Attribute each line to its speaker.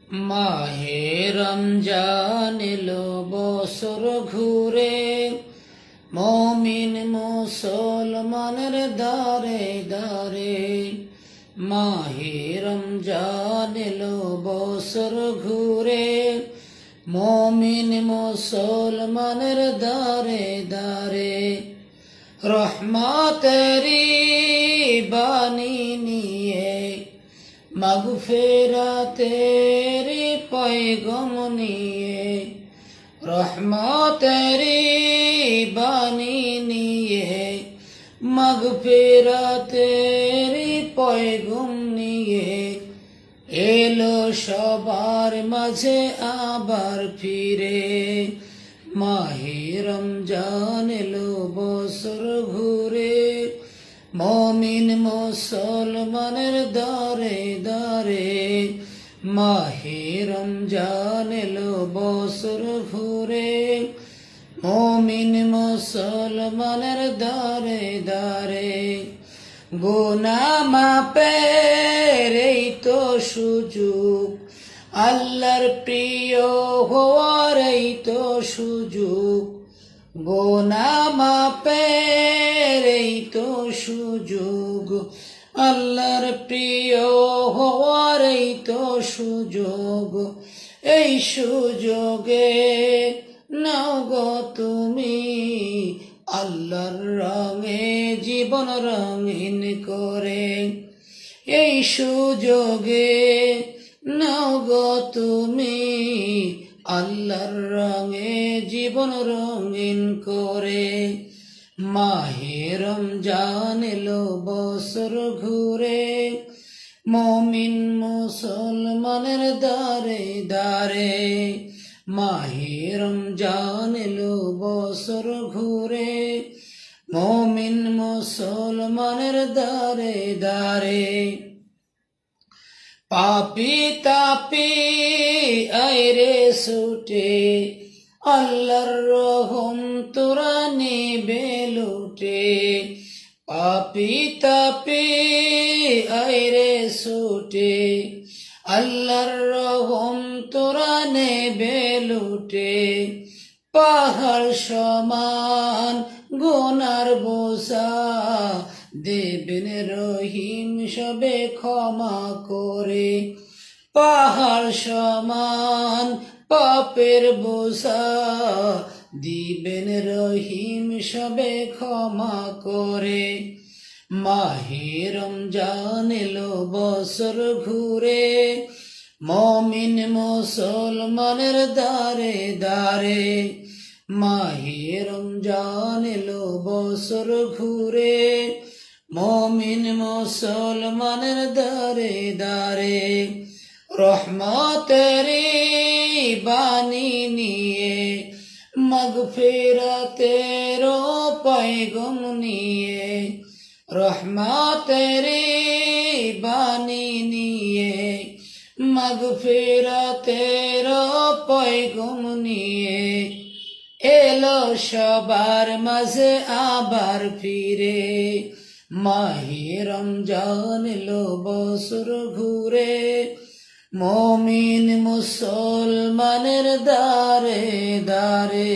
Speaker 1: মাহে রমজান এলো বছর ঘুরে, মমিন মুসলমানের দারে দারে। মাহে রমজান এলো বছর ঘুরে, মমিন মুসলমানের দারে দারে। রহমতেরি বাণী নিয়ে, মাগফিরাতের পয়গম নিয়ে, রহমতেরি বাণী নিয়ে, মাগফিরাতের পয়গম নিয়ে, এলো সবার মাঝে আবার ফিরে। মাহে রমজান এলো বছর ঘুরে, মমিন মুসলমানের দারে দারে। মাহে রমজান এলো বছর ঘুরে, মমিন মুসলমানের দারে দারে। গুনাহ মাপের এই তো সুযোগ, আল্লাহর প্রিয় হওয়ার এই তো সুযোগ। গুনাহ মাপের এই তো সুযোগ, আল্লাহর প্রিয় হওয়ার এই তো সুযোগ। এই সুযোগে নাও গো তুমি, আল্লাহর রঙে জীবন রঙিন করে। এই সুযোগে নাও গো তুমি, আল্লাহর রঙে জীবন রঙিন করে। মাহে রমজান এলো বছর ঘুরে, মমিন মুসলমানের দারে দারে। মাহে রমজান এলো বছর ঘুরে, মমিন মুসলমানের দারে দারে। পাপি তাপি আইরে ছুটে, আল্লাহর রহম তোরা নেবে লুটে। পাপি তাপি আইরে ছুটে, আল্লাহর রহম তোরা নেবে লুটে। পাহাড় সমান গুনার বোঝা দেবেন রহিম সবে ক্ষমা করে। পাহাড় সমান পাপের বোঝা দিবেন রহিম সবে ক্ষমা করে। মাহে রমজান এলো বছর ঘুরে, মমিন মুসলমানের দারে দারে। মাহে রমজান এলো বছর ঘুরে, মমিন মুসলমানের দারে দারে। রহমতেরি বাণী নিয়ে, মাগফিরাতের পয়গম নিয়ে, রহমতেরি বাণী নিয়ে, মাগফিরাতের পয়গম নিয়ে, এলো সবার মাঝে আবার ফিরে। মাহে রমজান এলো বছর ঘুরে, মমিন মুসলমানের দারে দারে।